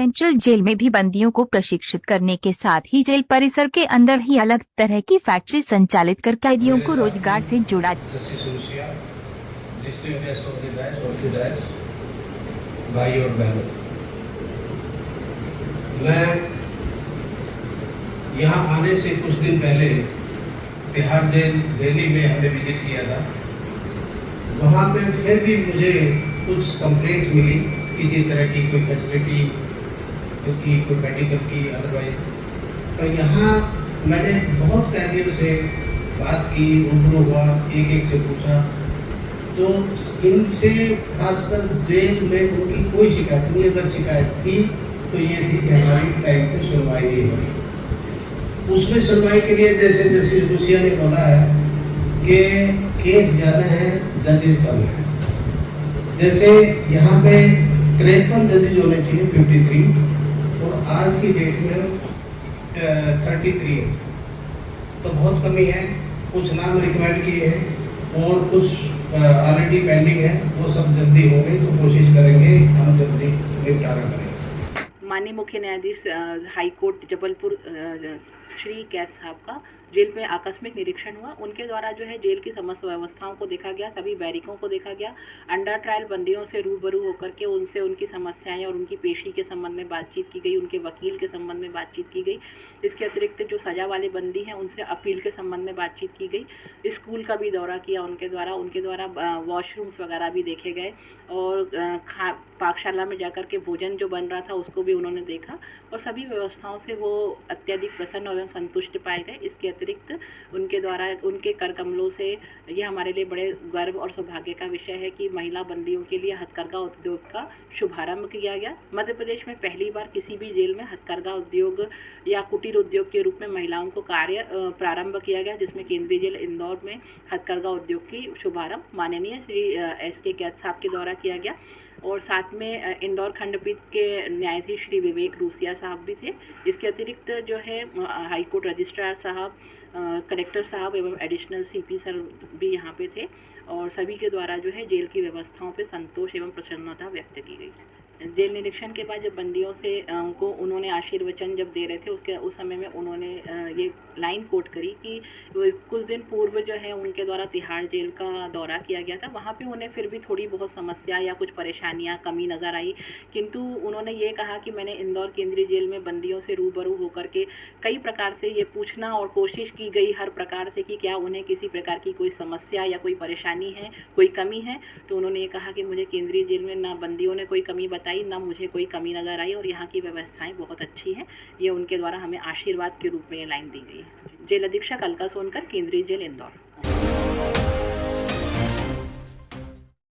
Central jail में भी बंदियों को प्रशिक्षित करने के साथ ही जेल परिसर के अंदर ही अलग तरह की फैक्ट्री संचालित कर कैदियों को रोजगार से जुड़ा। भाई और बहनों, मैं यहाँ आने से कुछ दिन पहले तिहाड़ जेल दिल्ली में हमने विजिट किया था। वहाँ पे फिर भी मुझे कुछ कंप्लेंट्स मिली, किसी तरह की कोई फैसिलिटी की, कोई मेडिकल की, अदरवाइज। पर यहाँ मैंने बहुत कैदियों से बात की, रूबरू हुआ, एक एक से पूछा, तो इनसे खासकर जेल में उनकी कोई शिकायत नहीं। अगर शिकायत थी तो ये थी कि हमारी टाइम पे सुनवाई नहीं हो रही। उसमें सुनवाई के लिए जैसे जैसे रुसिया ने बोला है कि केस ज़्यादा है, जजेस कम है। जैसे यहाँ पे 53 जजेज होने चाहिए, 53, और आज की डेट में 33 है, तो बहुत कमी है। कुछ नाम रिकमेंड किए हैं और कुछ ऑलरेडी पेंडिंग है, वो सब जल्दी होंगे तो कोशिश करेंगे हम जल्दी निपटारा करेंगे। माननीय मुख्य न्यायाधीश हाई कोर्ट जबलपुर श्री कैद साहब का जेल में आकस्मिक निरीक्षण हुआ। उनके द्वारा जो है जेल की समस्त व्यवस्थाओं को देखा गया, सभी बैरिकों को देखा गया, अंडर ट्रायल बंदियों से रूबरू होकर के उनसे उनकी समस्याएं और उनकी पेशी के संबंध में बातचीत की गई, उनके वकील के संबंध में बातचीत की गई। इसके अतिरिक्त जो सजा वाले बंदी हैं उनसे अपील के संबंध में बातचीत की गई। स्कूल का भी दौरा किया उनके द्वारा वॉशरूम्स वगैरह भी देखे गए और पाकशाला में जाकर के भोजन जो बन रहा था उसको भी उन्होंने देखा और सभी व्यवस्थाओं से वो अत्यधिक प्रसन्न और संतुष्ट पाए गए। इसके अतिरिक्त उनके द्वारा उनके कर कमलों से ये हमारे लिए बड़े गर्व और सौभाग्य का विषय है कि महिला बंदियों के लिए हथकरघा उद्योग का शुभारंभ किया गया। मध्य प्रदेश में पहली बार किसी भी जेल में हथकरघा उद्योग या कुटीर उद्योग के रूप में महिलाओं को कार्य प्रारंभ किया गया, जिसमें केंद्रीय जेल इंदौर में हथकरघा उद्योग की शुभारंभ माननीय श्री SK कैद साहब के द्वारा किया गया और साथ में इंदौर खंडपीठ के न्यायाधीश श्री विवेक रूसिया साहब भी थे। इसके अतिरिक्त जो है हाई कोर्ट रजिस्ट्रार साहब, कलेक्टर साहब एवं एडिशनल CP सर भी यहाँ पे थे और सभी के द्वारा जो है जेल की व्यवस्थाओं पे संतोष एवं प्रसन्नता व्यक्त की गई। जेल निरीक्षण के बाद जब बंदियों से उनको उन्होंने आशीर्वचन जब दे रहे थे उस समय में उन्होंने ये लाइन कोट करी कि कुछ दिन पूर्व जो है उनके द्वारा तिहाड़ जेल का दौरा किया गया था। वहाँ पे उन्हें फिर भी थोड़ी बहुत समस्या या कुछ परेशानियाँ कमी नज़र आई, किंतु उन्होंने ये कहा कि मैंने इंदौर केंद्रीय जेल में बंदियों से रूबरू होकर के कई प्रकार से ये पूछना और कोशिश की गई हर प्रकार से कि क्या उन्हें किसी प्रकार की कोई समस्या या कोई परेशानी है, कोई कमी है। तो उन्होंने ये कहा कि मुझे केंद्रीय जेल में ना बंदियों ने कोई कमी बताई, ना मुझे कोई कमी नज़र आई और यहाँ की व्यवस्थाएं बहुत अच्छी हैं। ये उनके द्वारा हमें आशीर्वाद के रूप में ये लाइन दी गई है। जेल अधीक्षक अलका सोनकर, केंद्रीय जेल इंदौर।